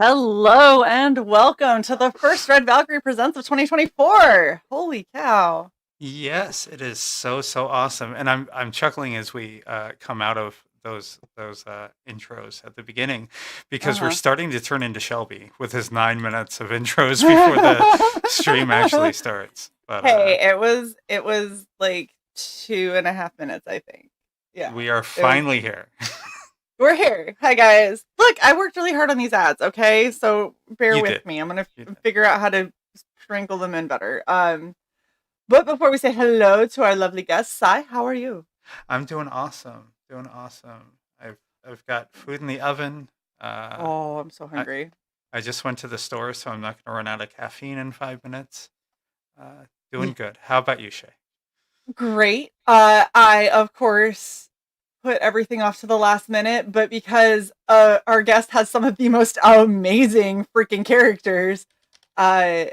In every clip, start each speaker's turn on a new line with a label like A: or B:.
A: Hello and welcome to the first Red Valkyrie Presents of 2024. Holy cow.
B: Yes, it is so awesome, and I'm chuckling as we come out of those intros at the beginning because we're
A: Uh-huh.
B: starting to turn into Shelby with his 9 minutes of intros before the stream actually starts. But
A: Hey, it was like 2.5 minutes, I think. Yeah.
B: we are
A: It was
B: finally here.
A: we're here. Hi guys. Look, I worked really hard on these ads, okay? So bear
B: You
A: with
B: did.
A: me. I'm gonna
B: You did.
A: figure out how to sprinkle them in better. But before we say hello to our lovely guest, Sai, how are you?
B: I'm doing awesome. Doing awesome. I've got food in the oven.
A: Oh, I'm so
B: I
A: hungry.
B: I just went to the store, so I'm not going to run out of caffeine in 5 minutes. Doing good. How about you, Shay?
A: Great. I of course put everything off to the last minute, but because our guest has some of the most amazing freaking characters, uh,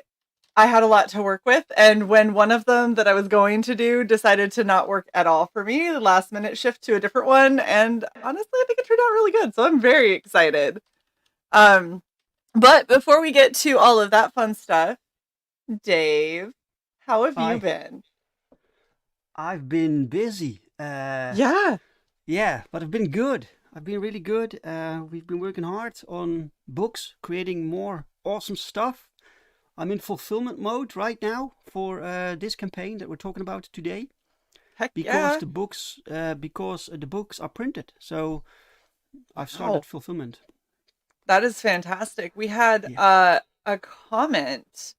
A: I had a lot to work with. And when one of them that I was going to do decided to not work at all for me, the last minute shift to a different one, and honestly, I think it turned out really good. So I'm very excited. Um, but before we get to all of that fun stuff, Dave, how have you
C: Hi,
A: been?
C: I've been busy.
A: Yeah.
C: Yeah, but I've been good. I've been really good. We've been working hard on books, creating more awesome stuff. I'm in fulfillment mode right now for this campaign that we're talking about today
A: Heck
C: because
A: yeah.
C: the books are printed. So I've
A: Wow.
C: started fulfillment.
A: That is fantastic. We had
C: Yeah.
A: a comment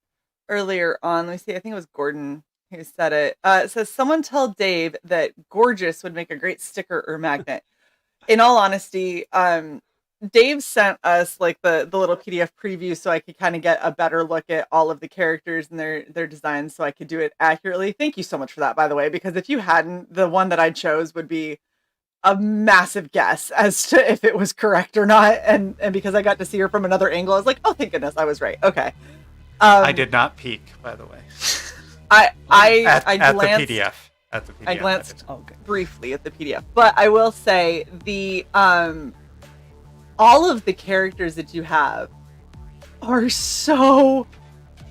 A: earlier on. Let me see. I think it was Gordon who said it. It says, "Someone tell Dave that gorgeous would make a great sticker or magnet." In all honesty, Dave sent us like the little PDF preview so I could kind of get a better look at all of the characters and their designs so I could do it accurately. Thank you so much for that, by the way, because if you hadn't, the one that I chose would be a massive guess as to if it was correct or not. And because I got to see her from another angle, I was like, oh, thank goodness, I was right. Okay.
B: I
A: Um,
B: did not peek, by the way.
A: I
C: Oh,
A: I I
B: At the
A: glanced
B: PDF. At the PDF,
A: I
B: I did.
A: glanced
C: okay.
A: briefly at the PDF, but I will say the all of the characters that you have are so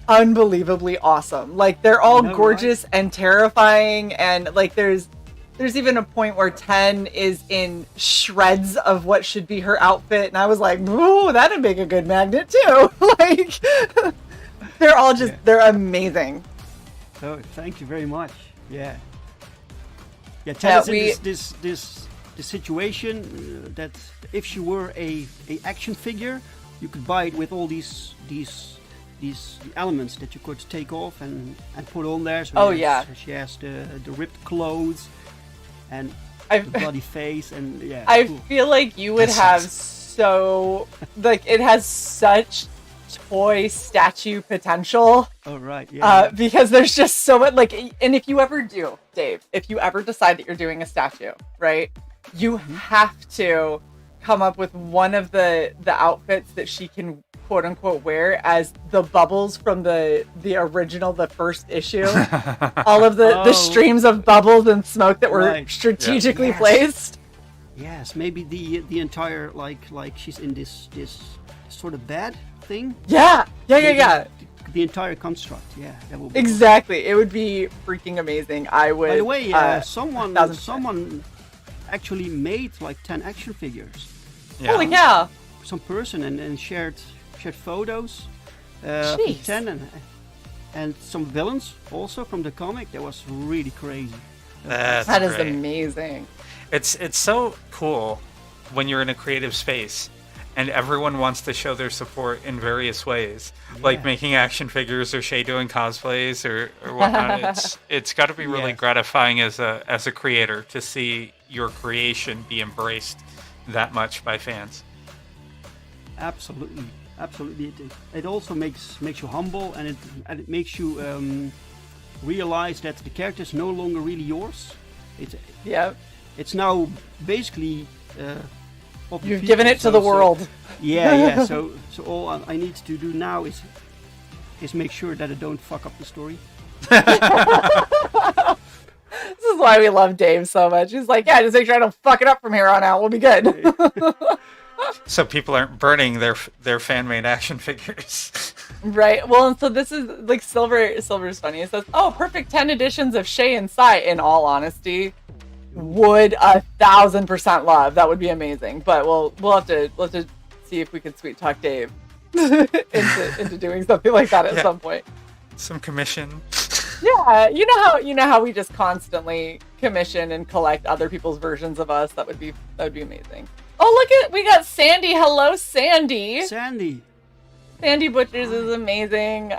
A: unbelievably awesome. Like they're
C: I
A: all
C: know, right?
A: gorgeous and terrifying, and like there's even a point where 10 is in shreds of what should be her outfit, and I was like, ooh, that'd make a good magnet too. Like they're all just
C: Yeah.
A: they're amazing.
C: Oh, thank you very much. Yeah. Yeah, Ted
A: Yeah,
C: is in
A: we
C: this situation that if she were a action figure, you could buy it with all these elements that you could take off and put on there. So
A: oh yeah.
C: she has the ripped clothes and
A: I
C: the bloody face and yeah,
A: I
C: cool.
A: feel like you would
B: That
A: have
B: sounds
A: so like it has such toy statue potential.
C: Oh right, yeah, yeah.
A: Because there's just so much like, and if you ever do, Dave, if you ever decide that you're doing a statue, right, you
C: Hmm.
A: have to come up with one of the outfits that she can quote unquote wear as the bubbles from the original, the first issue. All of the
C: Oh
A: streams of bubbles and smoke that were
C: right,
B: Yeah.
A: strategically
C: yes,
A: placed.
C: yes. Maybe the entire like she's in this sort of bed thing.
A: Yeah.
C: Maybe the entire construct. Yeah, that will be awesome.
A: Exactly. It would be freaking amazing. I
C: By the
A: would
C: way,
A: 1000%.
C: someone actually made like 10 action figures.
A: Holy
B: Yeah.
A: cow.
C: Some person and shared photos from
A: Jeez.
C: 10 and some villains also from the comic. That was really crazy. That was
B: That's
C: awesome.
A: That is
B: great.
A: amazing.
B: It's so cool when you're in a creative space and everyone wants to show their support in various ways, like
C: Yeah.
B: making action figures or Shay doing cosplays or whatnot. It's got to be really
C: Yes.
B: gratifying as a creator to see your creation be embraced that much by fans.
C: Absolutely, absolutely. It also makes you humble, and it makes you realize that the character is no longer really yours. It's
A: Yep.
C: it's now basically of the
A: You've
C: people.
A: given it to the world.
C: Yeah, yeah. So all I need to do now is make sure that I don't fuck up the story.
A: This is why we love Dave so much. He's like, yeah, just make sure I don't fuck it up from here on out. We'll be good.
B: So people aren't burning their fan made action figures.
A: Right. Well, and so this is like Silver's funny. It says, "Oh, perfect 10 editions of Shae and Cyborg." In all honesty, would 1,000% love. That would be amazing. But we'll have to see if we can sweet talk Dave into doing something like that at some point.
B: Some commission.
A: Yeah, you know how we just constantly commission and collect other people's versions of us. That would be amazing. Oh, look we got Sandy. Hello, Sandy. Sandy Butchers is amazing.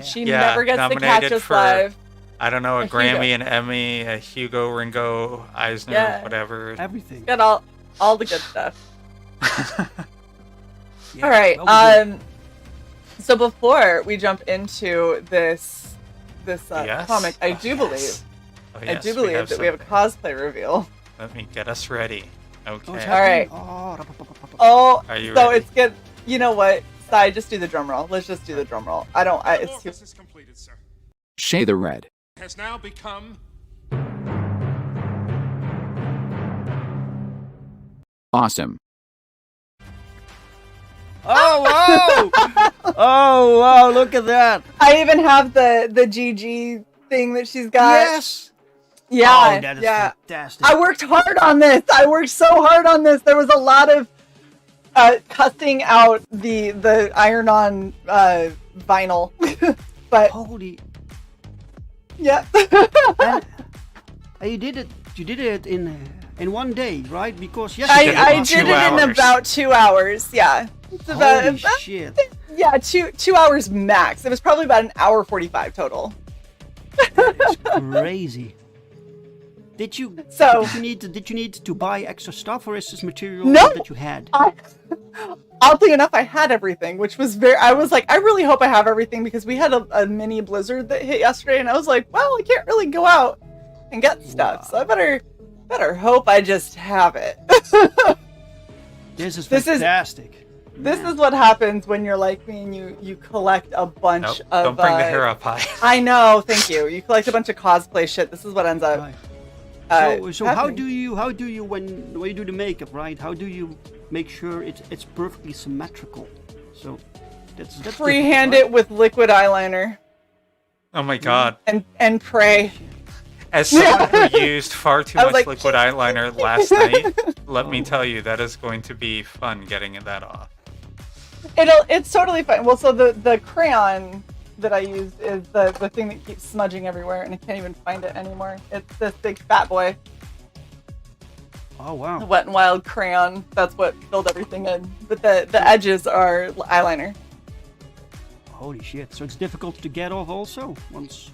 A: She never gets to catch us live.
B: I don't know, a Grammy, an Emmy, a Hugo, Ringo, Eisner, whatever.
C: Everything.
A: Got all the good stuff. All right. So before we jump into this comic, I do believe that we have a cosplay reveal.
B: Let me get us ready. Okay.
C: All
A: right.
B: Are you ready?
A: It's good. You know what? Sai, just do the drum roll. Let's just do the drum roll. It's too...
D: is completed, sir.
E: Shae the Red
D: Has now become
E: awesome.
C: Oh wow! Oh wow! Look at that.
A: I even have the GG thing that she's got.
C: Yes.
A: Yeah.
C: Oh, that is fantastic.
A: I worked hard on this. I worked so hard on this. There was a lot of cutting out the iron-on vinyl, but
C: holy.
A: Yeah.
C: And you did it in one day, right? Because
A: I did it in about 2 hours. Yeah. It's
C: holy shit.
A: Yeah, 2 hours max. It was probably about an hour 45 total.
C: That is crazy. Did you need to buy extra stuff, or is this material that you had?
A: Oddly enough, I had everything, which was I was like, I really hope I have everything, because we had a mini blizzard that hit yesterday, and I was like, well, I can't really go out and get stuff, so I better hope I just have it.
C: This is fantastic.
A: This is what happens when you're like me and you collect a bunch of...
B: Don't bring the hair up high.
A: I know, thank you. You collect a bunch of cosplay shit. This is what ends up...
C: Right. So how do you when you do the makeup, right? How do you make sure it's perfectly symmetrical? So that's
A: freehand it with liquid eyeliner.
B: Oh my god.
A: And pray.
B: As someone who used far too much liquid eyeliner last night, let me tell you, that is going to be fun getting that off.
A: It's totally fine. Well, so the crayon that I used is the thing that keeps smudging everywhere, and I can't even find it anymore. It's this big fat boy.
C: Oh wow.
A: The Wet n Wild crayon. That's what filled everything in. But the edges are eyeliner.
C: Holy shit! So it's difficult to get off also once.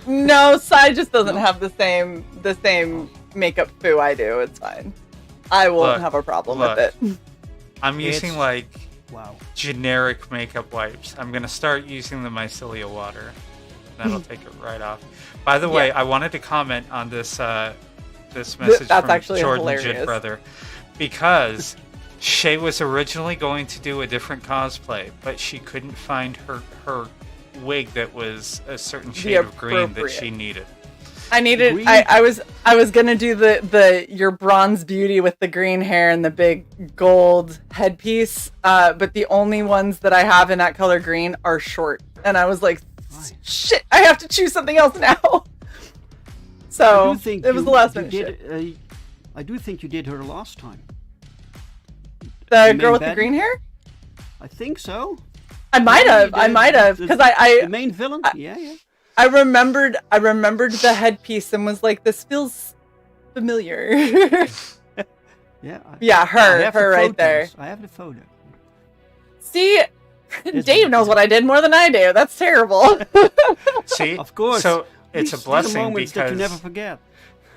A: No, Sai just doesn't have the same makeup foo I do. It's fine. I won't have a problem with it.
B: I'm using generic makeup wipes. I'm gonna start using the micellar water. That'll take it right off. By the way, I wanted to comment on this message from Jordan Jit Brother, because Shae was originally going to do a different cosplay, but she couldn't find her wig that was a certain shade of green that she needed.
A: I needed. I was gonna do the your bronze beauty with the green hair and the big gold headpiece, but the only ones that I have in that color green are short, and I was like, shit, I have to choose something else now. So it was the last minute shit.
C: I do think you did her last time.
A: The girl with the green hair?
C: I think so.
A: I might have, because
C: the main villain. Yeah.
A: I remembered the headpiece and was like, this feels familiar. Her right there.
C: I have the photo.
A: See, Dave knows what I did more than I do. That's terrible.
B: See,
C: of course.
B: So it's a blessing
C: because that you never forget.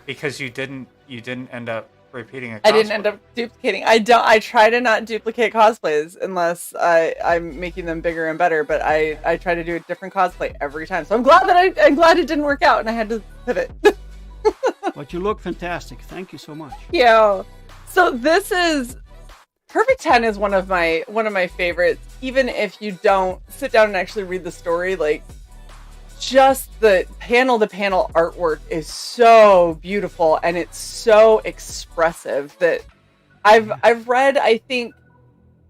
B: Because you didn't end up repeating a cosplay.
A: I didn't end up duplicating. I try to not duplicate cosplays unless I'm making them bigger and better, but I try to do a different cosplay every time. So I'm glad it didn't work out and I had to pivot.
C: But you look fantastic. Thank you so much.
A: Yeah. So this is Perfect 10 is one of my favorites. Even if you don't sit down and actually read the story, like just the panel to panel artwork is so beautiful and it's so expressive that I've read, I think,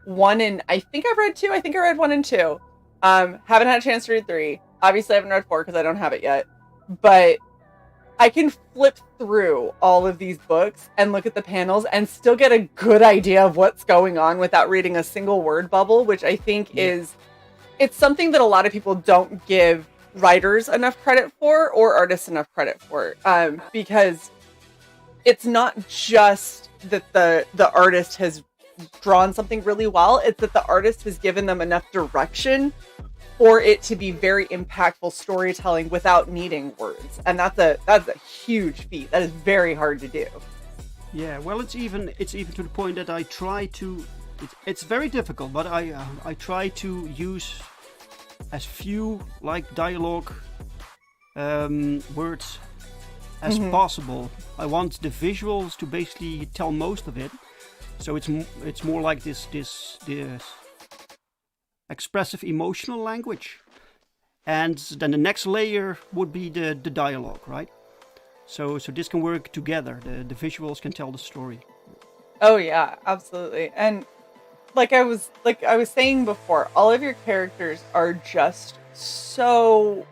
A: I think I've read 2. I think I read 1 and 2. Haven't had a chance to read 3. Obviously, I haven't read 4 because I don't have it yet. But I can flip through all of these books and look at the panels and still get a good idea of what's going on without reading a single word bubble, which I think it's something that a lot of people don't give writers enough credit for or artists enough credit for, because it's not just that the artist has drawn something really well, it's that the artist has given them enough direction for it to be very impactful storytelling without needing words. And that's a huge feat. That is very hard to do.
C: Yeah, well, it's even to the point that I try to. It's very difficult, but I try to use as few like dialogue words as possible. I want the visuals to basically tell most of it, so it's more like this expressive emotional language, and then the next layer would be the dialogue, right? So this can work together. The visuals can tell the story.
A: Oh yeah, absolutely. And like I was saying before, all of your characters are just so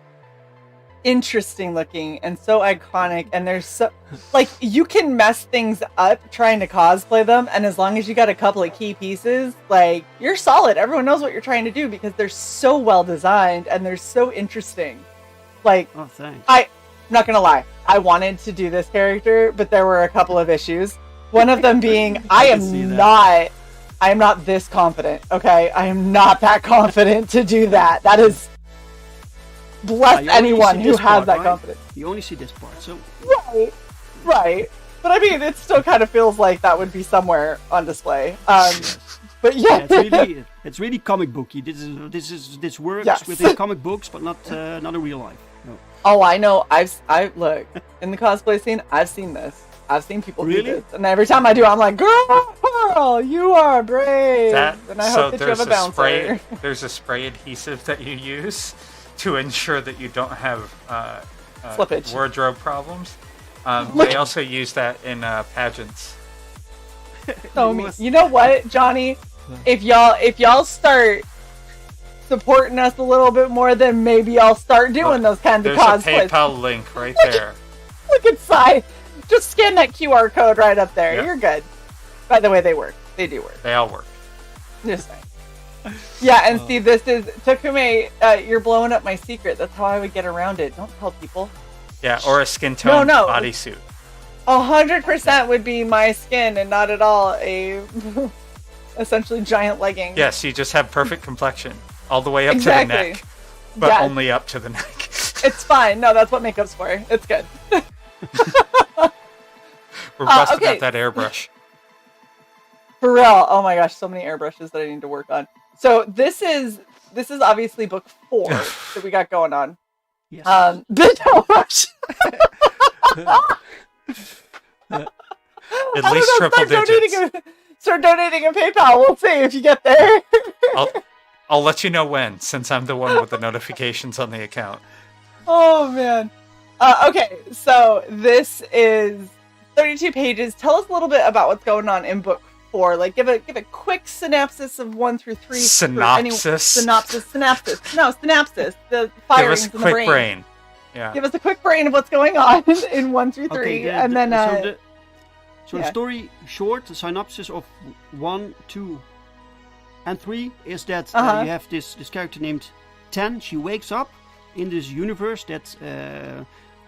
A: interesting looking and so iconic, and there's so like you can mess things up trying to cosplay them, and as long as you got a couple of key pieces, like you're solid. Everyone knows what you're trying to do because they're so well designed and they're so interesting. Like,
C: oh, thanks.
A: I'm not gonna lie, I wanted to do this character, but there were a couple of issues. One of them being I am not this confident. Okay, I am not that confident to do that. That is bless anyone who has that confidence.
C: You only see this part, so
A: right. But I mean, it still kind of feels like that would be somewhere on display. But yeah,
C: it's really comic booky. This works within comic books, but not in real life. No.
A: Oh, I know. I look in the cosplay scene. I've seen this. I've seen people do this, and every time I do, I'm like, "Girl, you are brave." And I hope that you have a bouncer.
B: There's a spray adhesive that you use to ensure that you don't have
A: slippage,
B: wardrobe problems. They also use that in pageants.
A: So you know what, Johnny? If y'all start supporting us a little bit more, then maybe I'll start doing those kinds of cosplays.
B: There's a PayPal link right there.
A: Look at Sai. Just scan that QR code right up there.
B: Yep.
A: You're good. By the way, they work. They do work.
B: They all work.
A: Just saying. Yeah, and see, this is Takume. You're blowing up my secret. That's how I would get around it. Don't tell people.
B: Yeah, or a skin tone bodysuit.
A: 100% would be my skin, and not at all a essentially giant legging.
B: Yes, you just have perfect complexion all the way up to the neck, but only up to the neck.
A: It's fine. No, that's what makeup's for. It's good.
B: We're busting out that airbrush.
A: For real. Oh my gosh, so many airbrushes that I need to work on. So this is obviously book 4 that we got going on.
C: Yes.
B: At least triple digits.
A: Start donating in PayPal. We'll see if you get there.
B: I'll let you know when, since I'm the one with the notifications on the account.
A: Oh man. Okay, so this is 32 pages. Tell us a little bit about what's going on in book 4. Like, give a quick synopsis of 1 through 3.
B: Synopsis.
A: No, synopsis. The firings
B: in the brain. Give us a
A: quick
B: brain. Yeah.
A: Give us a quick brain of what's going on in 1 through 3, and then.
C: The story short, the synopsis of 1, 2, and 3 is that you have this character named 10. She wakes up in this universe that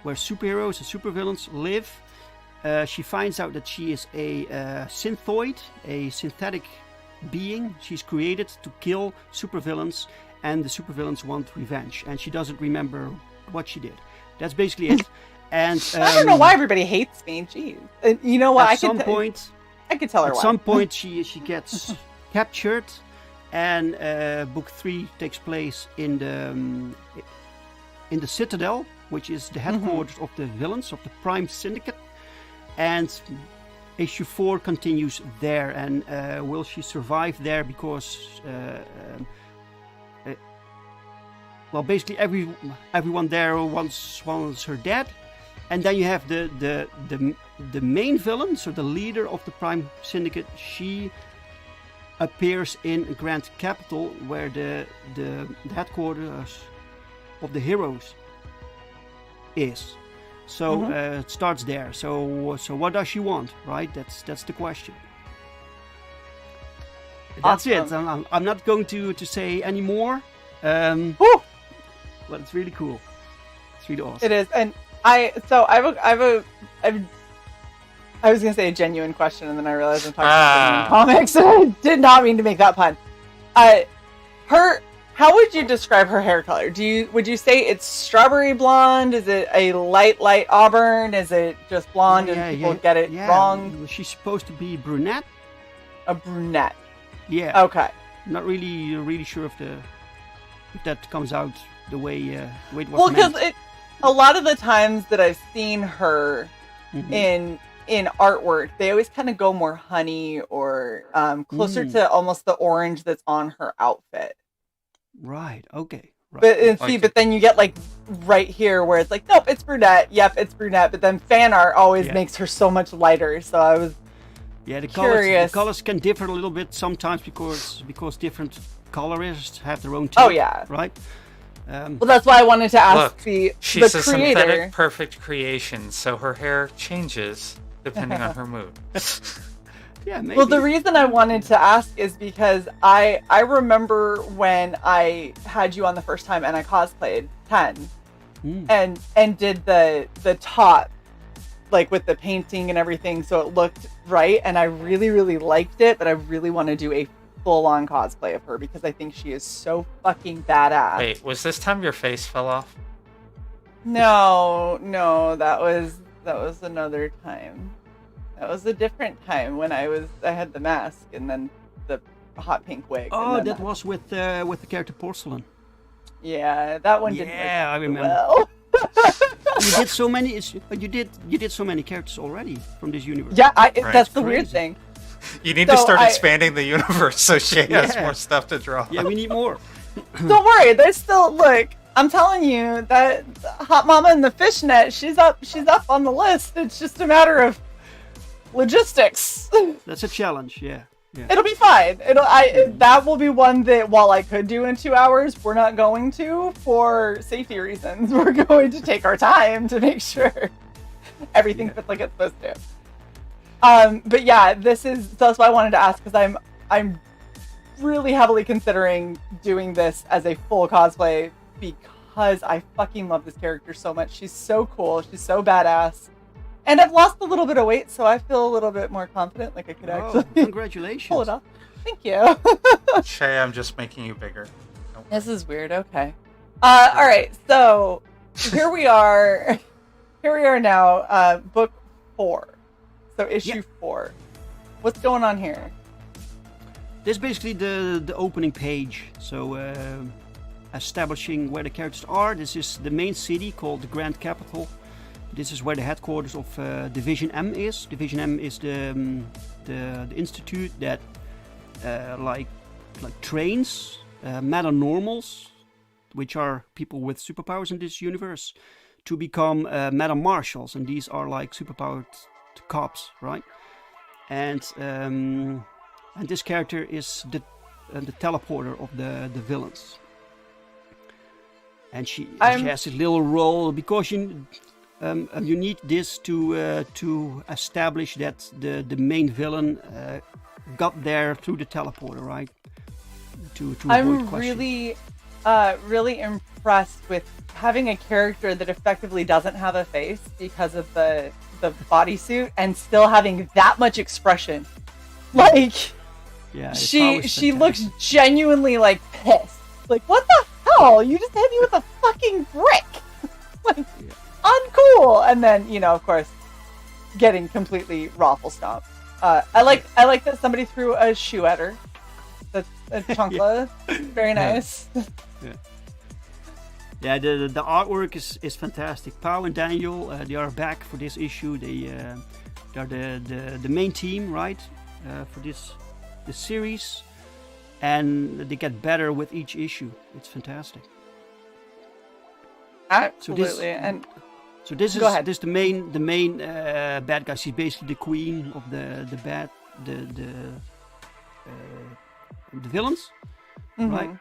C: where superheroes and supervillains live. She finds out that she is a synthoid, a synthetic being. She's created to kill supervillains, and the supervillains want revenge. And she doesn't remember what she did. That's basically it. And
A: I don't know why everybody hates me. Jeez, you know what?
C: I could tell her why. At some point, she gets captured, and book 3 takes place in the Citadel, which is the headquarters of the villains of the Prime Syndicate. And issue 4 continues there, and will she survive there? Because basically everyone there wants her dead. And then you have the main villain, so the leader of the Prime Syndicate. She appears in Grand Capital, where the headquarters of the heroes is. So it starts there. So what does she want, right? That's the question. That's it. I'm not going to say any more. But it's really cool. It's really awesome.
A: It is, and I was gonna say a genuine question, and then I realized I'm talking about comics, and I did not mean to make that pun. How would you describe her hair color? Would you say it's strawberry blonde? Is it a light auburn? Is it just blonde and people get it wrong?
C: She's supposed to be brunette.
A: A brunette.
C: Yeah.
A: Okay.
C: Not really sure if that comes out the way it was.
A: Well, because a lot of the times that I've seen her in artwork, they always kind of go more honey or closer to almost the orange that's on her outfit.
C: Right. Okay. Right.
A: But then you get like right here where it's like, nope, it's brunette. Yep, it's brunette. But then fan art always makes her so much lighter. So I was
C: the colors can differ a little bit sometimes because different colorists have their own take.
A: Oh yeah.
C: Right.
A: Well, that's why I wanted to ask
B: she's
A: the
B: a
A: creator.
B: synthetic perfect creation, so her hair changes depending on her mood.
C: Yeah, maybe.
A: Well, the reason I wanted to ask is because I remember when I had you on the first time and I cosplayed 10 and did the top, like with the painting and everything, so it looked right, and I really, really liked it, but I really want to do a full-on cosplay of her because I think she is so fucking badass.
B: Wait, was this time your face fell off?
A: No, that was another time. That was a different time when I had the mask and then the hot pink wig.
C: Oh, that was with the character Porcelain.
A: Yeah, that one didn't.
C: Yeah, I remember.
A: Well.
C: You did so many. You did so many characters already from this universe.
A: Yeah, that's the weird thing.
B: You need to start expanding the universe so Shae has more stuff to draw.
C: Yeah, we need more.
A: Don't worry, there's still look. I'm telling you that Hot Mama and the Fishnet, she's up on the list. It's just a matter of logistics.
C: That's a challenge, yeah.
A: It'll be fine. That will be one that while I could do in 2 hours, we're not going to for safety reasons. We're going to take our time to make sure everything fits like it's supposed to. But yeah, that's why I wanted to ask, because I'm really heavily considering doing this as a full cosplay because I fucking love this character so much. She's so cool. She's so badass. And I've lost a little bit of weight, so I feel a little bit more confident, like I could actually
C: congratulations.
A: pull it off. Thank you.
B: Shae, I'm just making you bigger. Nope.
A: This is weird. Okay. All right. So here we are. Here we are now. Book 4. So issue 4. What's going on here?
C: This is basically the opening page. So establishing where the characters are. This is the main city called the Grand Capital. This is where the headquarters of Division M is. Division M is the institute that like trains meta-normals, which are people with superpowers in this universe, to become meta-marshals, and these are like superpowered cops, right? And this character is the teleporter of the villains, and she has a little role because you need this to establish that the main villain got there through the teleporter, right? To
A: I'm really impressed with having a character that effectively doesn't have a face because of the bodysuit and still having that much expression. Like, she looks genuinely like pissed. Like, what the hell? You just hit me with a fucking brick. Like, uncool. And then, of course, getting completely raffle stomped. I like that somebody threw a shoe at her. That's a chancla. Very nice.
C: Yeah, the artwork is fantastic. Pau and Daniel, they are back for this issue. They are the main team, right, for this series, and they get better with each issue. It's fantastic.
A: Absolutely.
C: So this is the main bad guy. She's basically the queen of the the villains, right?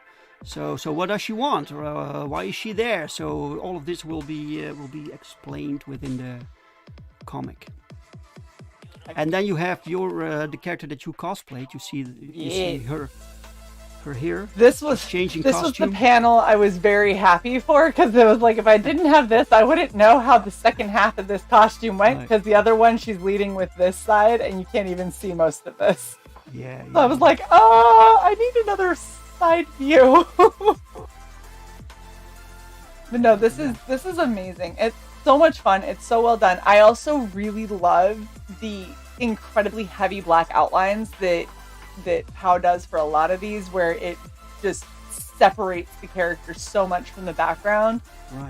C: So what does she want, or why is she there? So all of this will be explained within the comic. And then you have your the character that you cosplayed. You see her here.
A: This was
C: changing
A: this
C: costume.
A: was the panel I was very happy for, because it was like, if I didn't have this, I wouldn't know how the second half of this costume went, because the other one she's leading with this side, and you can't even see most of this.
C: Yeah.
A: So I was like, oh, I need another side view. But no, this is amazing. It's so much fun. It's so well done. I also really love the incredibly heavy black outlines that Pow does for a lot of these, where it just separates the characters so much from the background,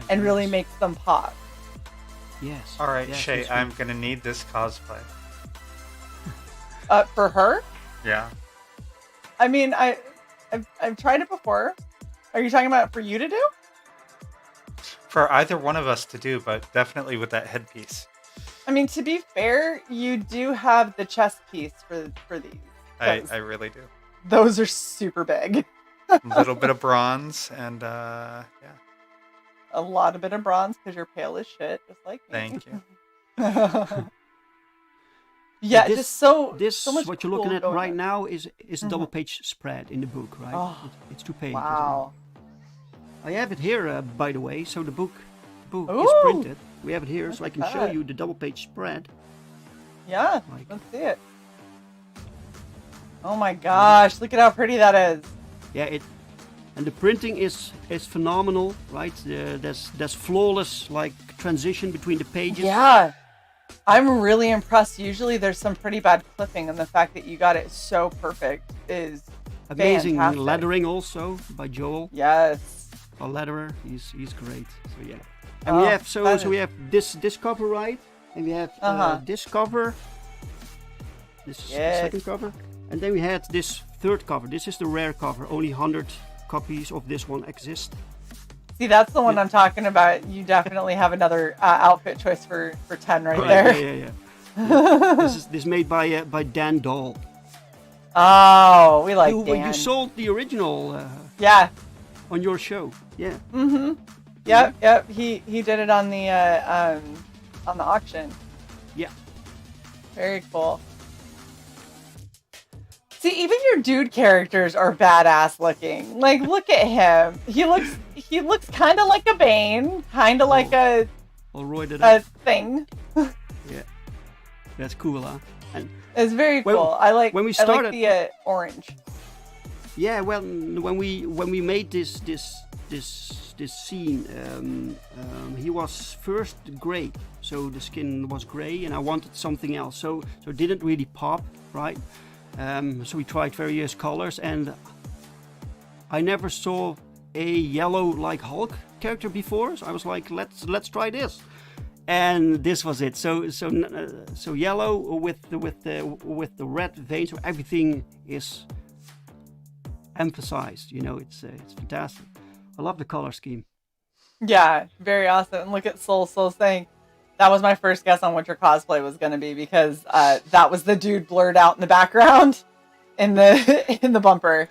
A: and really makes them pop.
C: Yes.
B: All right,
C: yes,
B: Shae, I'm gonna need this cosplay.
A: For her?
B: Yeah.
A: I mean, I've tried it before. Are you talking about it for you to do?
B: For either one of us to do, but definitely with that headpiece.
A: I mean, to be fair, you do have the chest piece for these.
B: I really do.
A: Those are super big.
B: A little bit of bronze and yeah.
A: A lot of bit of bronze, because you're pale as shit, just like me.
B: Thank you.
A: Yeah,
C: this,
A: just so much.
C: What you're looking at right now is a double page spread in the book, right?
A: Oh,
C: it's 2 pages.
A: wow.
C: I have it here, by the way. So the book is
A: Ooh.
C: printed. We have it here, so I can show
A: that.
C: you the double page spread.
A: Yeah, let's see it. Oh my gosh, look at how pretty that is.
C: Yeah, and the printing is phenomenal, right? There's flawless like transition between the pages.
A: Yeah, I'm really impressed. Usually there's some pretty bad clipping, and the fact that you got it so perfect is
C: amazing.
A: fantastic.
C: Lettering also by Joel.
A: Yes,
C: a letterer. He's great. So yeah, and we have we have this cover, right? And we have this cover. This is the second cover. And then we had this third cover. This is the rare cover. Only 100 copies of this one exist.
A: See, that's the one I'm talking about. You definitely have another outfit choice for 10 right there.
C: Yeah. This is made by Dan Dahl.
A: Oh, we like Dan.
C: You sold the original.
A: Yeah.
C: On your show. Yeah.
A: Mm-hmm. Yep. He did it on the auction.
C: Yeah.
A: Very cool. See, even your dude characters are badass looking. Like, look at him. He looks kind of like a Bane, kind of like a thing.
C: Yeah, that's cool, huh? And
A: it's very cool. I like
C: when we started
A: the orange.
C: Yeah, well, when we made this scene, he was first gray, so the skin was gray, and I wanted something else. So it didn't really pop, right? So we tried various colors, and I never saw a yellow like Hulk character before. So I was like, let's try this, and this was it. So yellow with the red veins, so everything is emphasized. You know, it's fantastic. I love the color scheme.
A: Yeah, very awesome. And look at Soul saying, that was my first guess on what your cosplay was going to be, because that was the dude blurred out in the background in the bumper.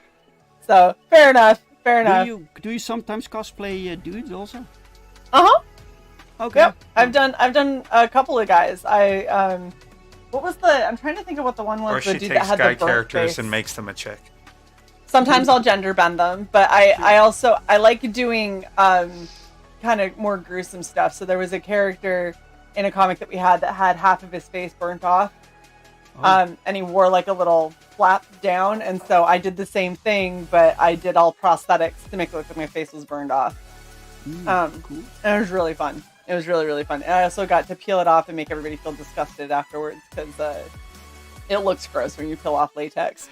A: So fair enough.
C: Do you sometimes cosplay dudes also? Okay.
A: Yep. I've done a couple of guys. What was I'm trying to think of what the one was.
B: Or
A: the
B: she
A: dude
B: takes
A: that had
B: guy
A: the burnt
B: characters
A: face.
B: and makes them a chick.
A: Sometimes I'll gender bend them, but I also like doing kind of more gruesome stuff. So there was a character in a comic that we had that had half of his face burnt off, and he wore like a little flap down, and so I did the same thing, but I did all prosthetics to make it look like my face was burned off. Cool. And it was really fun. It was really, really fun. And I also got to peel it off and make everybody feel disgusted afterwards, because it looks gross when you peel off latex.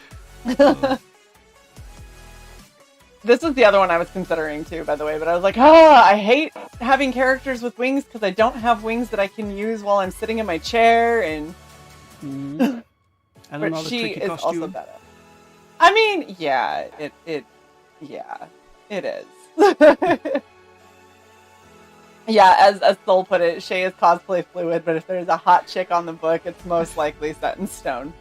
A: This was the other one I was considering too, by the way, but I was like, I hate having characters with wings because I don't have wings that I can use while I'm sitting in my chair, and but she is also better. I mean, yeah, it is. Yeah, as Soul put it, Shae is cosplay fluid, but if there's a hot chick on the book, it's most likely set in stone.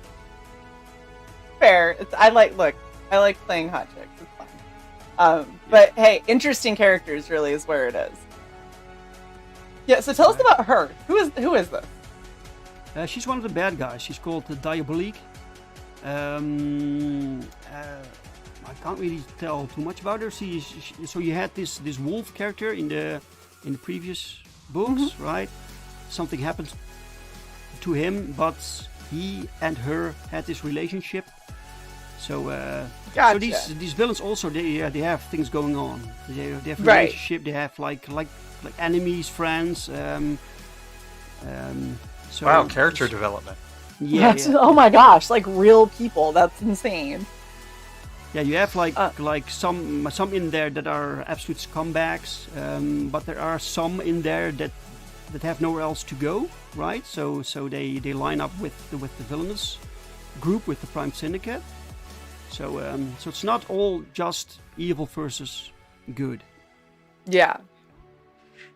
A: Fair. I like playing hot chicks. It's fun. But hey, interesting characters really is where it is. Yeah. So tell us about her. Who is this?
C: She's one of the bad guys. She's called the Diabolique. I can't really tell too much about her. So you had this wolf character in the previous books, right? Something happened to him, but he and her had this relationship. So,
A: Gotcha.
C: so these villains also they have things going on. They have a
A: Right.
C: relationship. They have like enemies, friends. So
B: Wow, character development.
C: Yeah,
A: That's, oh my gosh, like real people. That's insane.
C: Yeah, you have like some in there that are absolute scumbags, but there are some in there that have nowhere else to go, right? So they line up with the villainous group, with the Prime Syndicate. So it's not all just evil versus good.
A: Yeah.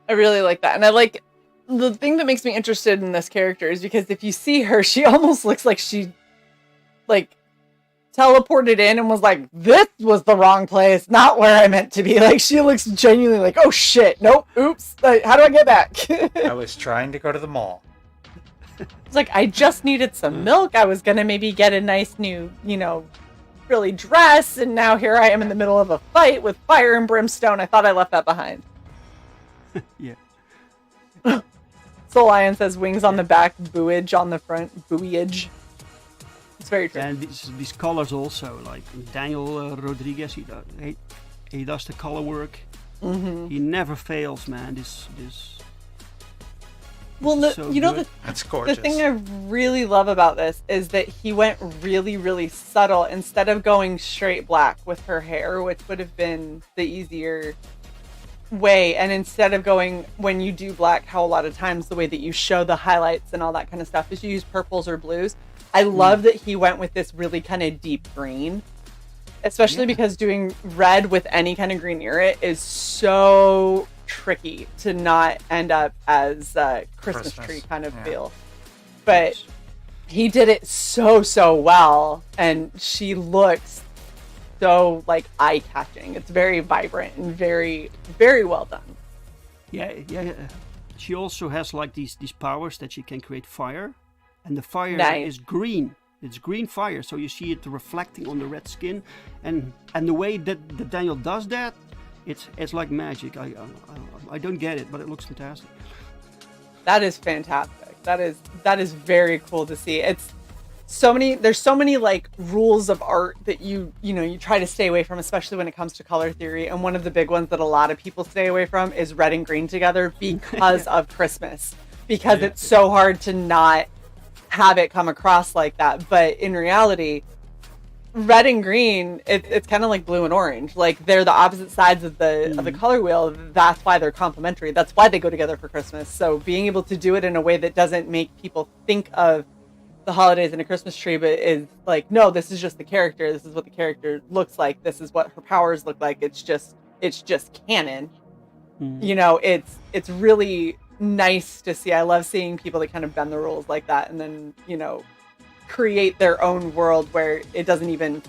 A: I really like that. And I like the thing that makes me interested in this character is because if you see her, she almost looks like she teleported in and was like, this was the wrong place, not where I meant to be. Like, she looks genuinely like, oh shit, nope, oops, how do I get back?
B: I was trying to go to the mall.
A: It's like, I just needed some milk. I was gonna maybe get a nice new, really dress, and now here I am in the middle of a fight with fire and brimstone. I thought I left that behind.
C: Yeah.
A: Soul Lion says wings on the back, buoyage on the front, buoyage. It's very true.
C: And these colors also, like Daniel Rodriguez, he does the color work.
A: Mm-hmm.
C: He never fails, man. This.
A: Well,
C: so
B: That's
A: the
B: gorgeous.
A: thing I really love about this is that he went really, really subtle instead of going straight black with her hair, which would have been the easier way. And instead of going, when you do black, how a lot of times the way that you show the highlights and all that kind of stuff is you use purples or blues. I love that he went with this really kind of deep green, especially because doing red with any kind of green near it is so tricky to not end up as a Christmas tree kind of feel. But he did it so well, and she looks so like eye-catching. It's very vibrant and very, very well done.
C: Yeah. She also has like these powers that she can create fire, and the fire is green. It's green fire, so you see it reflecting on the red skin, and the way that Daniel does that, it's like magic. I don't get it, but it looks fantastic.
A: That is fantastic. That is very cool to see. It's there's so many like rules of art that you try to stay away from, especially when it comes to color theory. And one of the big ones that a lot of people stay away from is red and green together because of Christmas, because it's so hard to not have it come across like that. But in reality, red and green, it's kind of like blue and orange. Like, they're the opposite sides of the color wheel. That's why they're complementary. That's why they go together for Christmas. So being able to do it in a way that doesn't make people think of the holidays in a Christmas tree, but is like, no, this is just the character. This is what the character looks like. This is what her powers look like. It's just canon. It's really nice to see. I love seeing people that kind of bend the rules like that, and then create their own world where it doesn't even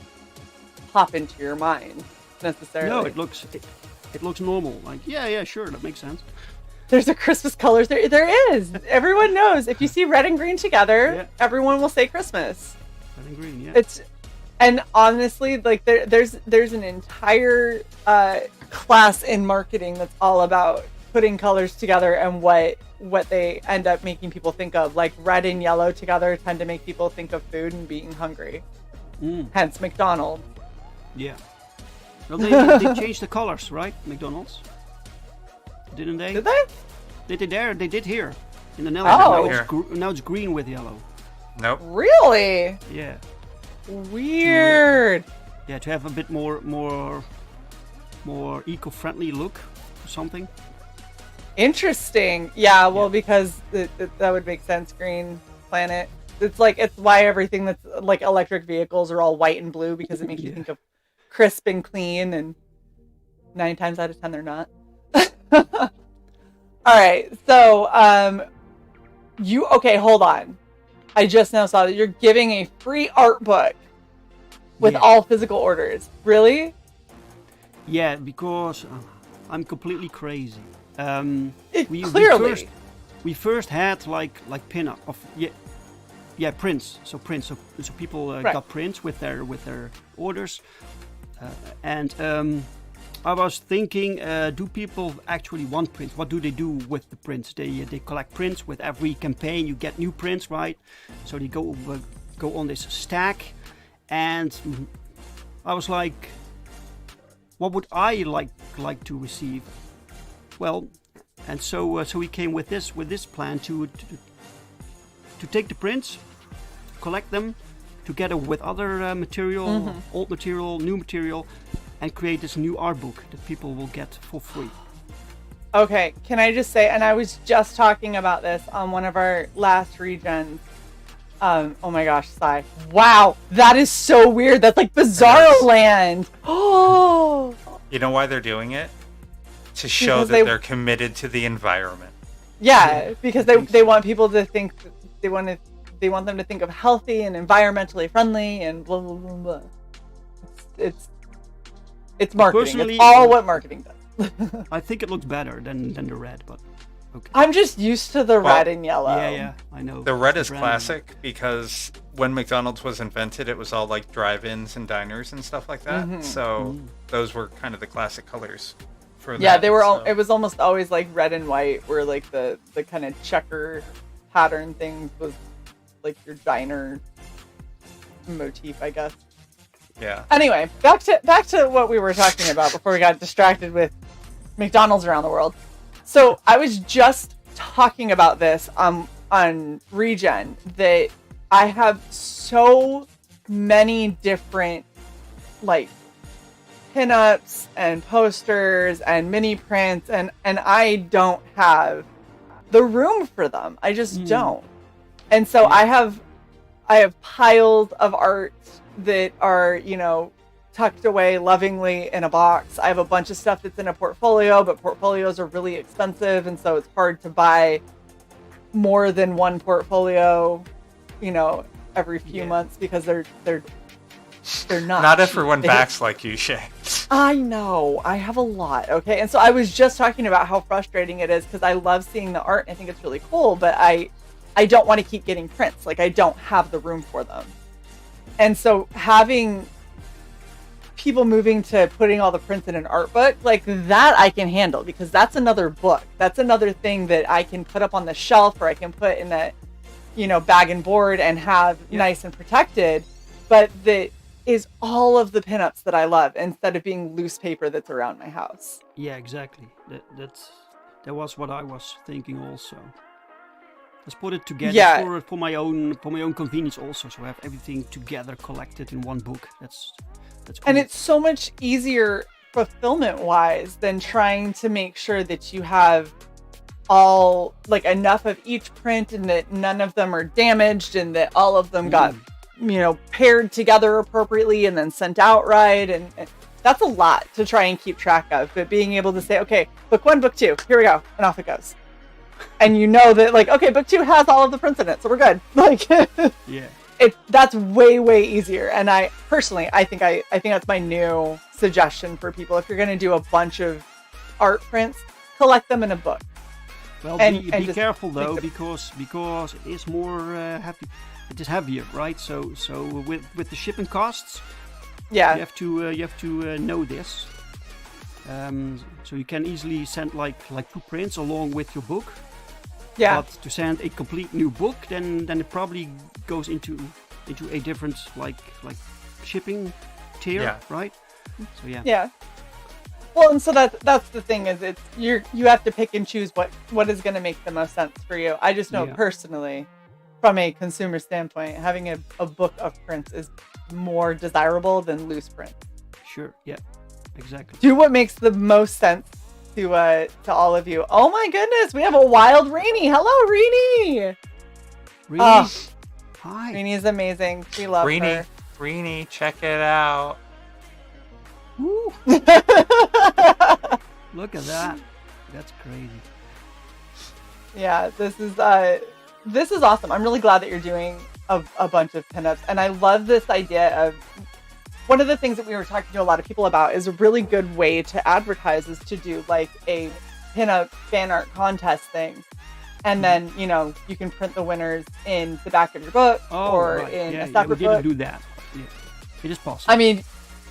A: pop into your mind necessarily.
C: No, it looks normal. Like, yeah, sure, that makes sense.
A: There's a Christmas colors. There is. Everyone knows if you see red and green together, everyone will say Christmas.
C: Red and green, yeah.
A: And honestly, like there's an entire class in marketing that's all about putting colors together and what they end up making people think of. Like, red and yellow together tend to make people think of food and being hungry. Hence McDonald's.
C: Yeah. Well, they changed the colors, right? McDonald's, didn't they?
A: Did they?
C: They did there. They did here in the Netherlands.
A: Oh.
C: Now it's green with yellow.
B: Nope.
A: Really?
C: Yeah.
A: Weird.
C: Yeah, to have a bit more eco-friendly look or something.
A: Interesting. Yeah, well, because that would make sense. Green planet. It's why everything that's like electric vehicles are all white and blue, because it makes you think of crisp and clean, and 9 times out of 10 they're not. All right, so hold on. I just now saw that you're giving a free art book with
C: Yeah.
A: all physical orders. Really?
C: Yeah, because I'm completely crazy.
A: Clearly.
C: We first had like pin-up of prints. So people
A: Right.
C: got prints with their orders, and I was thinking, do people actually want prints? What do they do with the prints? They collect prints with every campaign. You get new prints, right? So they go on this stack, and I was like, what would I like to receive? Well, and so we came with this plan to take the prints, collect them together with other material, old material, new material, and create this new art book that people will get for free.
A: Okay, can I just say, and I was just talking about this on one of our last regions. Oh my gosh, Sai. Wow, that is so weird. That's like Bizarro Land. Oh.
B: You know why they're doing it? To show
A: Because
B: that they're committed to the environment.
A: Yeah, because they want people to think they want them to think of healthy and environmentally friendly and blah blah blah blah. It's marketing.
C: Personally,
A: it's all what marketing does.
C: I think it looks better than the red, but okay.
A: I'm just used to the red and yellow.
C: Yeah, I know.
B: The red is
C: brand.
B: classic because when McDonald's was invented, it was all like drive-ins and diners and stuff like that. So those were kind of the classic colors for that.
A: Yeah, they were all.
B: so-
A: It was almost always like red and white, where like the kind of checker pattern things was like your diner motif, I guess.
B: Yeah.
A: Anyway, back to what we were talking about before we got distracted with McDonald's around the world. So I was just talking about this on Regen, that I have so many different like pinups and posters and mini prints, and I don't have the room for them. I just don't. And so I have piles of art that are, tucked away lovingly in a box. I have a bunch of stuff that's in a portfolio, but portfolios are really expensive, and so it's hard to buy more than one portfolio, every few months, because they're not.
B: Not everyone backs like you, Shae.
A: I know. I have a lot. Okay. And so I was just talking about how frustrating it is, because I love seeing the art and I think it's really cool, but I don't want to keep getting prints. Like, I don't have the room for them. And so having people moving to putting all the prints in an art book, like that I can handle, because that's another book. That's another thing that I can put up on the shelf, or I can put in a, bag and board and have nice and protected. But that is all of the pinups that I love, instead of being loose paper that's around my house.
C: Yeah, exactly. That was what I was thinking also. Let's put it together for my own convenience also, so I have everything together collected in one book. That's cool.
A: And it's so much easier fulfillment wise than trying to make sure that you have all like enough of each print, and that none of them are damaged, and that all of them got paired together appropriately and then sent out right, and that's a lot to try and keep track of. But being able to say, okay, book 1, book 2, here we go, and off it goes. And that, like, okay, book 2 has all of the prints in it, so we're good. Like,
C: yeah,
A: that's way easier. And I personally, I think that's my new suggestion for people. If you're going to do a bunch of art prints, collect them in a book.
C: well,
A: and
C: be
A: just
C: careful though,
A: make
C: because it is more heavy. It is heavier, right? So with the shipping costs,
A: Yeah.
C: you have to know this. So you can easily send like 2 prints along with your book.
A: Yeah.
C: But to send a complete new book, then it probably goes into a different like shipping tier, right? So yeah.
A: Yeah. Well, and so that's the thing, is you have to pick and choose what is going to make the most sense for you. I just know personally, from a consumer standpoint, having a book of prints is more desirable than loose prints.
C: Sure. Yeah. Exactly.
A: Do what makes the most sense to all of you. Oh my goodness, we have a wild Rainy. Hello, Rainy.
C: Really? Hi.
A: Rainy is amazing. We love her.
B: Reenie, check it out.
C: Woo. Look at that. That's crazy.
A: Yeah, this is awesome. I'm really glad that you're doing a bunch of pinups, and I love this idea of one of the things that we were talking to a lot of people about is a really good way to advertise is to do like a pinup fan art contest thing. And then, you know, you can print the winners in the back of your book or in a separate
C: we
A: book.
C: didn't do that. Yeah. It is possible.
A: I mean,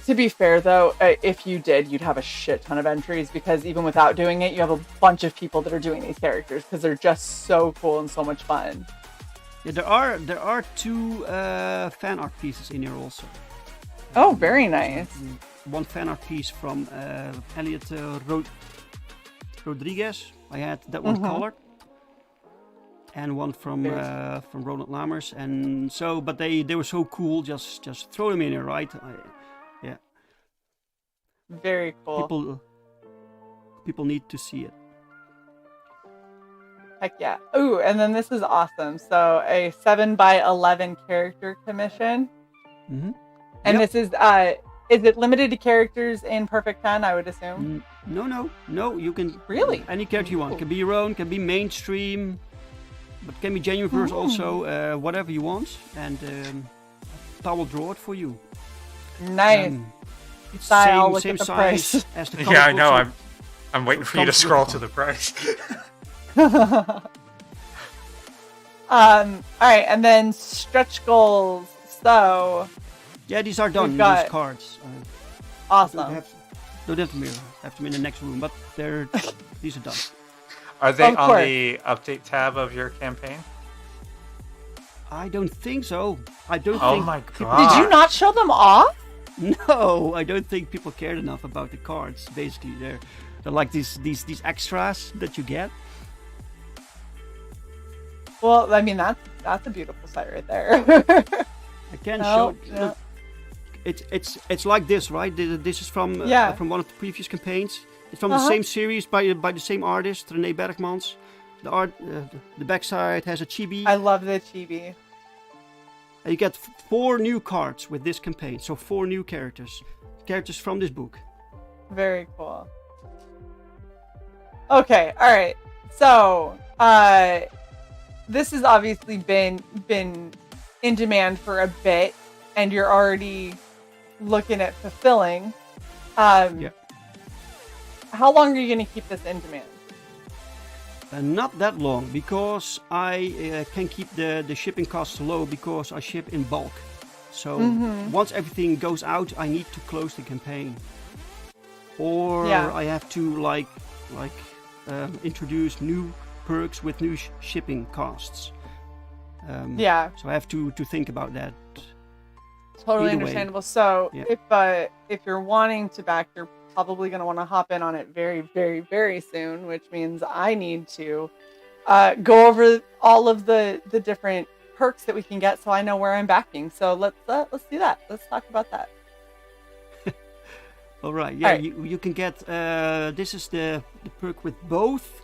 A: to be fair, though, if you did, you'd have a shit ton of entries because even without doing it, you have a bunch of people that are doing these characters because they're just so cool and so much fun.
C: Yeah, there are 2 fan art pieces in here also.
A: Oh, very nice.
C: One fan art piece from Elliot Rodriguez. I had that one colored. And one from Ronald Lammers, and so, but they were so cool. Just throw them in here, right? Yeah.
A: Very cool.
C: People need to see it.
A: Heck yeah! Ooh, and then this is awesome. So a 7x11 character commission, and this is it limited to characters in Perfect 10? I would assume.
C: No. You can
A: really
C: any character you want. Can be your own. Can be mainstream. But can be genuine also, whatever you want, and I will draw it for you.
A: Nice.
C: It's
A: I'll look
C: same
A: at the
C: size
A: price.
C: as the
B: Yeah, I know.
C: comic books.
B: I'm waiting for you to scroll to the price.
A: All right, and then stretch goals. So
C: Yeah, these are done.
A: We've got-
C: These cards.
A: awesome.
C: Don't have them in the next room, but these are done.
B: Are they
A: Of
B: on
A: course.
B: the update tab of your campaign?
C: I don't think so. I don't
B: Oh
C: think
B: my
C: people-
B: god.
A: Did you not show them off?
C: No, I don't think people cared enough about the cards. Basically, they're like these extras that you get.
A: Well, I mean that's a beautiful sight right there.
C: I can
A: Oh,
C: show.
A: yeah.
C: Look, it's like this, right? This is from from one of the previous campaigns. It's from the same series by the same artist, René Bergmans. The art, the backside has a chibi.
A: I love the chibi.
C: And you get 4 new cards with this campaign. So 4 new characters from this book.
A: Very cool. Okay, all right. So, this has obviously been in demand for a bit, and you're already looking at fulfilling.
C: Yeah.
A: How long are you going to keep this in demand?
C: Not that long, because I can keep the shipping costs low because I ship in bulk. So once everything goes out, I need to close the campaign, or I have to introduce new perks with new shipping costs. So I have to think about that.
A: Totally
C: Either way.
A: understandable. So
C: Yeah.
A: if you're wanting to back, you're probably going to want to hop in on it very, very, very soon, which means I need to go over all of the different perks that we can get so I know where I'm backing. So let's do that. Let's talk about that.
C: All right. Yeah,
A: All right.
C: You can get this is the perk with both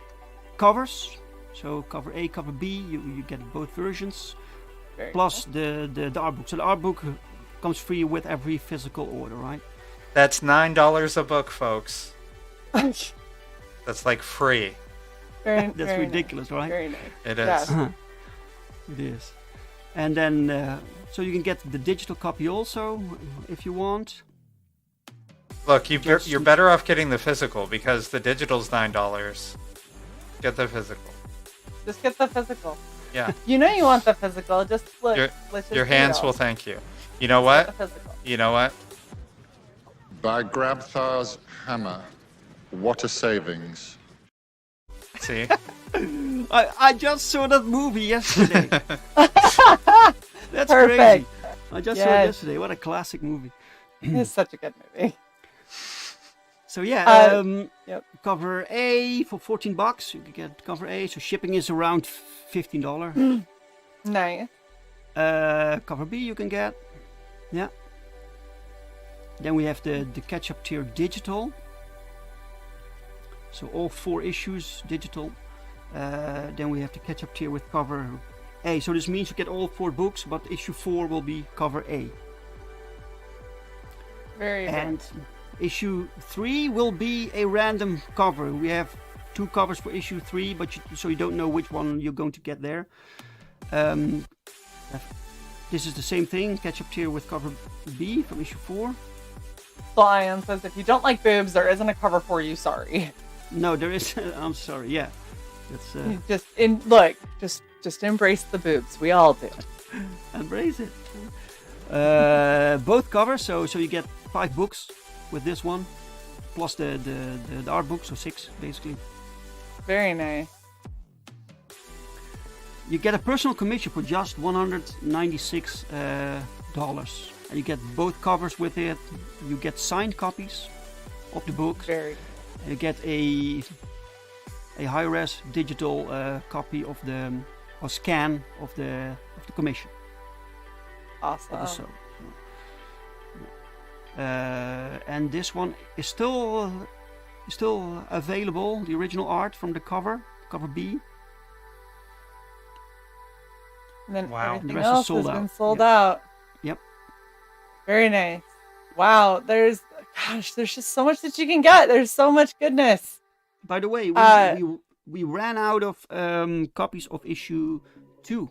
C: covers. So cover A, cover B, you get both versions.
A: Very
C: Plus the art book. So the art book comes free with every physical order, right?
B: That's $9 a book, folks.
A: cool.
B: That's like free.
A: Very,
C: That's
A: very
C: ridiculous,
A: nice.
C: right?
A: Very nice.
B: It is.
A: Yeah.
C: It is. And then so you can get the digital copy also if you want.
B: Look, you're better off getting the physical because the digital's $9. Get the physical.
A: Just get the physical.
B: Yeah.
A: You know you want the physical. Just look. Let's just
B: Your
A: be
B: hands
A: real.
B: will thank you. You know
A: Get
B: what?
A: the physical.
B: You know what?
F: By Grabthar's hammer, what a savings.
B: See?
C: I just saw that movie yesterday. That's
A: Perfect.
C: crazy. I just saw it
A: Yes.
C: yesterday. What a classic movie.
A: It's such a good movie.
C: So yeah,
A: Yep.
C: cover A for $14. You can get cover A. So shipping is around $15.
A: Nice.
C: Cover B you can get. Yeah. Then we have the catch-up tier digital. So all 4 issues digital. Then we have the catch-up tier with cover A. So this means you get all 4 books, but issue 4 will be cover A.
A: Very
C: And
A: good.
C: issue 3 will be a random cover. We have 2 covers for issue 3, but so you don't know which one you're going to get there. This is the same thing, catch-up tier with cover B from issue 4.
A: So Ian says, if you don't like boobs, there isn't a cover for you. Sorry.
C: No, there is. I'm sorry. Yeah, it's
A: just embrace the boobs. We all do.
C: embrace it. Both covers, so you get 5 books with this one, plus the art book, so 6 basically.
A: Very nice.
C: You get a personal commission for just $196, and you get both covers with it. You get signed copies of the books.
A: Very.
C: You get a high-res digital copy of the scan of the commission.
A: Awesome.
C: So, and this one is still available. The original art from the cover B.
A: And then
B: Wow.
A: everything
C: The rest is
A: else
C: sold
A: has been
C: out.
A: sold
C: Yep.
A: out.
C: Yep.
A: Very nice. Wow. There's just so much that you can get. There's so much goodness.
C: By the way, we ran out of copies of issue 2.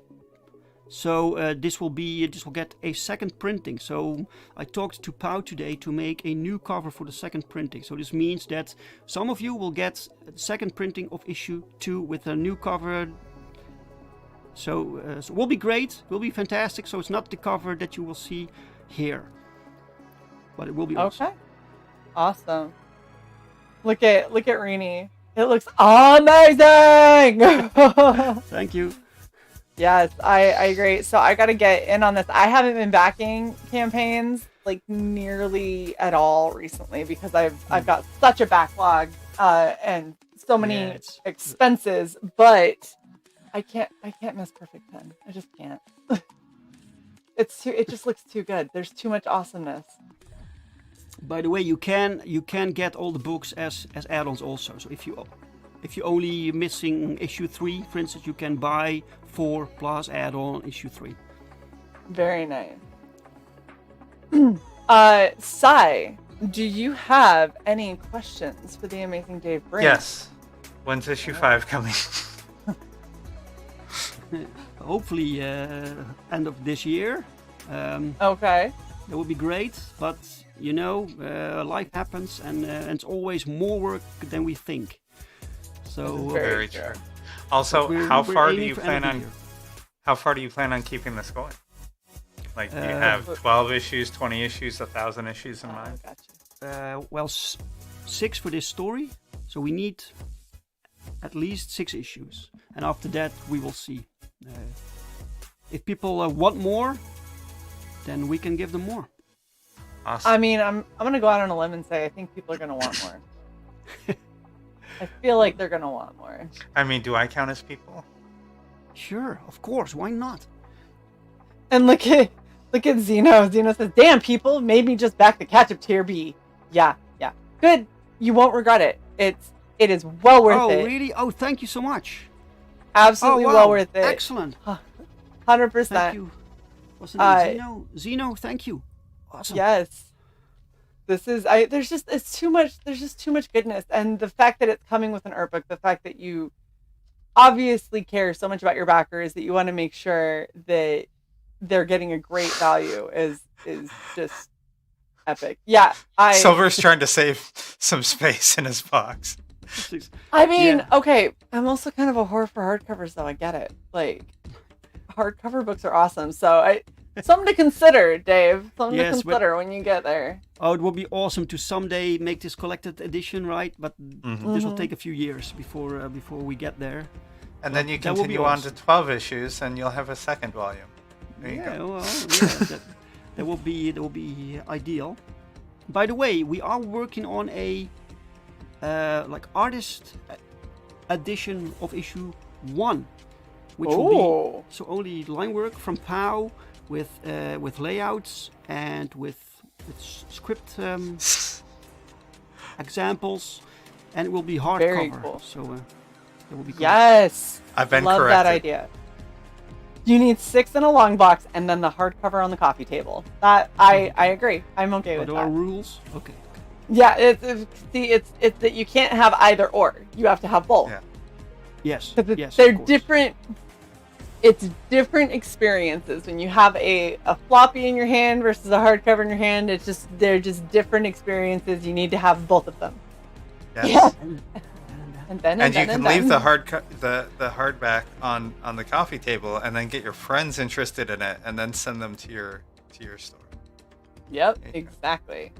C: So this will get a second printing. So I talked to Pau today to make a new cover for the second printing. So this means that some of you will get a second printing of issue 2 with a new cover. So it will be great, will be fantastic. So it's not the cover that you will see here, but it will be awesome.
A: Okay. Awesome. Look at Rini. It looks amazing.
C: Thank you.
A: Yes, I agree. So I got to get in on this. I haven't been backing campaigns like nearly at all recently because I've got such a backlog and so many
C: Yeah,
A: expenses, but I can't miss Perfect 10. I just can't. It just looks too good. There's too much awesomeness.
C: By the way, you can get all the books as add-ons also. So if you only missing issue 3, for instance, you can buy 4 plus add-on issue 3.
A: Very nice. Sai, do you have any questions for the amazing Dave Brink?
B: Yes. When's issue 5 coming?
C: Hopefully end of this year.
A: Okay.
C: That would be great, but you know, life happens, and it's always more work than we think. So
B: Very true. Also,
C: we're
B: how far do
C: aiming
B: you
C: for
B: plan
C: end of
B: on?
C: the year.
B: How far do you plan on keeping this going? Like, do you have 12 issues, 20 issues, 1,000 issues in mind?
A: Gotcha.
C: Well, 6 for this story, so we need at least 6 issues, and after that we will see. If people want more, then we can give them more.
B: Awesome.
A: I mean, I'm gonna go out on a limb and say I think people are gonna want more. I feel like they're gonna want more.
B: I mean, do I count as people?
C: Sure, of course, why not?
A: And look at Zeno. Zeno says, "Damn, people made me just back the catch-up tier B." Yeah. Good. You won't regret it. It is well worth it.
C: Oh, really? Oh, thank you so much.
A: Absolutely
C: wow.
A: well worth it.
C: Excellent.
A: 100%.
C: Thank you. What's the name? Zeno, thank you. Awesome.
A: Yes. There's just too much goodness, and the fact that it's coming with an art book, the fact that you obviously care so much about your backers that you want to make sure that they're getting a great value is just epic. Yeah,
B: Silver's trying to save some space in his box.
A: I mean,
C: Yeah.
A: okay, I'm also kind of a whore for hardcovers, though. I get it. Like, hardcover books are awesome, so something to consider, Dave. Something to consider when you get there.
C: Oh, it would be awesome to someday make this collected edition, right? But this will take a few years before we get there.
B: And then you
C: That will be
B: continue on
C: awesome.
B: to 12 issues, and you'll have a second volume. There you go.
C: Well, yeah, that will be ideal. By the way, we are working on a artist edition of issue 1, which will be so only line work from Pau with layouts and with script examples, and it will be hardcover.
A: Very cool.
C: So that will be cool.
A: Yes.
B: I've been
A: Love
B: corrected.
A: that idea. You need 6 in a long box and then the hardcover on the coffee table. That I agree. I'm okay with
C: There are
A: that.
C: rules. Okay.
A: Yeah, it's that you can't have either or. You have to have both.
B: Yeah.
C: Yes.
A: Because
C: Yes.
A: they're
C: of course.
A: different it's different experiences when you have a floppy in your hand versus a hardcover in your hand. They're just different experiences. You need to have both of them.
B: Yes.
A: And
B: You can leave the hardback on the coffee table, and then get your friends interested in it, and then send them to your store.
A: Yep, exactly.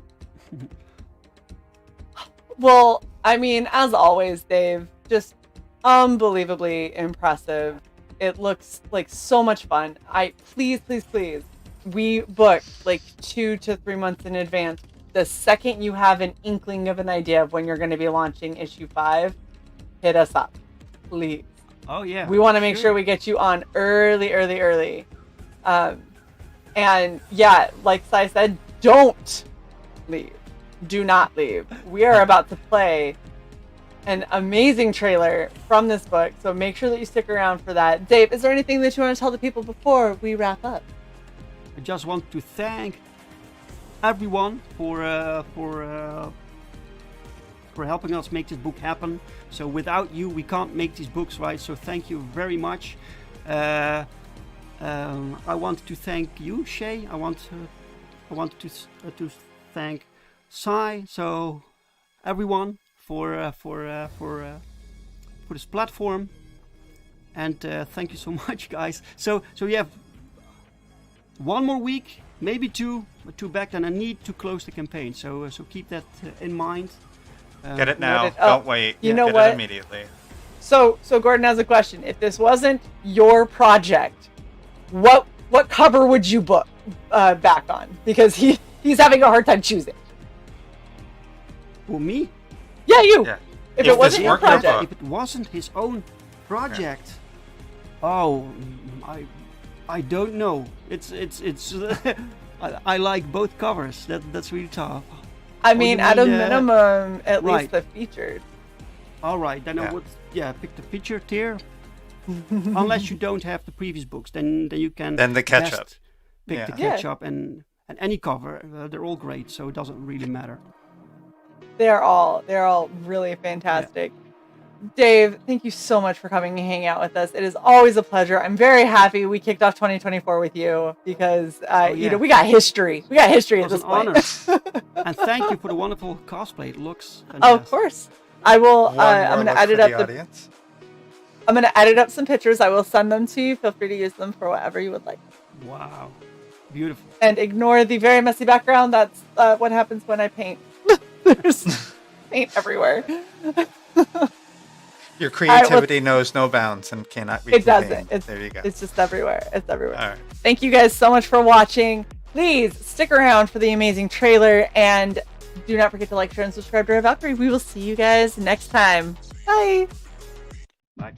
A: Well, I mean, as always, Dave, just unbelievably impressive. It looks like so much fun. Please, we booked like 2 to 3 months in advance. The second you have an inkling of an idea of when you're going to be launching issue 5, hit us up, please.
C: Oh yeah.
A: We want to make sure we get you on early. And yeah, like Sai said, don't leave. Do not leave. We are about to play an amazing trailer from this book, so make sure that you stick around for that. Dave, is there anything that you want to tell the people before we wrap up?
C: I just want to thank everyone for helping us make this book happen. So without you, we can't make these books, right? So thank you very much. I want to thank you, Shae. I want to thank Sai. So everyone for this platform, and thank you so much, guys. So we have one more week, maybe two back, and I need to close the campaign. So keep that in mind.
B: Get it now.
A: Noted.
B: Don't wait.
A: You know
B: Get
A: what?
B: it immediately.
A: So Gordon has a question. If this wasn't your project, what cover would you book back on? Because he's having a hard time choosing.
C: Well, me?
A: Yeah, you.
B: Yeah.
A: If
B: If
A: it wasn't
B: this
A: your
B: weren't your
A: project.
B: book.
C: If it wasn't his own project, oh, I don't know. It's I like both covers. That's really tough.
A: I mean,
C: you
A: at a
C: mean,
A: minimum, at
C: right.
A: least the featured.
C: All right, then
B: Yeah.
C: I would pick the feature tier. Unless you don't have the previous books, then you can.
B: Then the catch
C: best
B: up.
C: Pick
B: Yeah.
C: the catch up and any cover. They're all great, so it doesn't really matter.
A: They're all really fantastic. Dave, thank you so much for coming and hanging out with us. It is always a pleasure. I'm very happy we kicked off 2024 with you because we got history. We got history
C: It
A: at
C: was
A: this
C: an
A: point.
C: honor. And thank you for the wonderful cosplay. It looks fantastic.
A: Of course. I will.
B: One more
A: I'm gonna
B: look
A: edit
B: for
A: up
B: the
A: the.
B: audience.
A: I'm gonna edit up some pictures. I will send them to you. Feel free to use them for whatever you would like.
C: Wow, beautiful.
A: And ignore the very messy background. That's what happens when I paint. There's paint everywhere.
B: Your creativity knows no bounds and cannot be
A: It
B: contained.
A: doesn't.
B: There you go.
A: It's just everywhere. It's everywhere.
B: All right.
A: Thank you guys so much for watching. Please stick around for the amazing trailer, and do not forget to like, share, and subscribe to our Valkyrie. We will see you guys next time. Bye.
C: Bye.